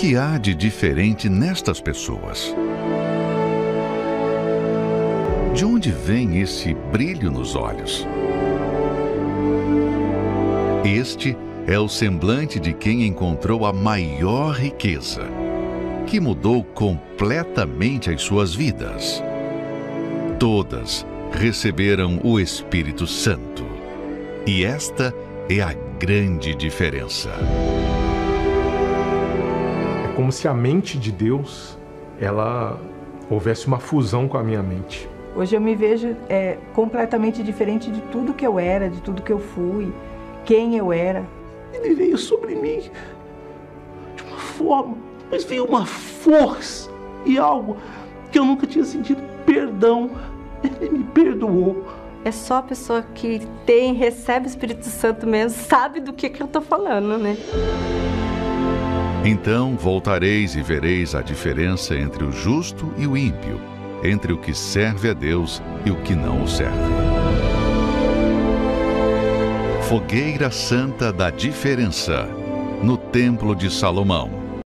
que há de diferente nestas pessoas? De onde vem esse brilho nos olhos? Este é o semblante de quem encontrou a maior riqueza, que mudou completamente as suas vidas. Todas receberam o Espírito Santo. E esta é a grande diferença. É como se a mente de Deus, ela houvesse uma fusão com a minha mente. Hoje eu me vejo completamente diferente de tudo que eu era, de tudo que eu fui, quem eu era. Ele veio sobre mim de uma forma, mas veio uma força e algo que eu nunca tinha sentido. Perdão. Ele me perdoou. É só a pessoa que recebe o Espírito Santo mesmo, sabe do que eu estou falando, né? Então voltareis e vereis a diferença entre o justo e o ímpio, entre o que serve a Deus e o que não o serve. Fogueira Santa da Diferença, no Templo de Salomão.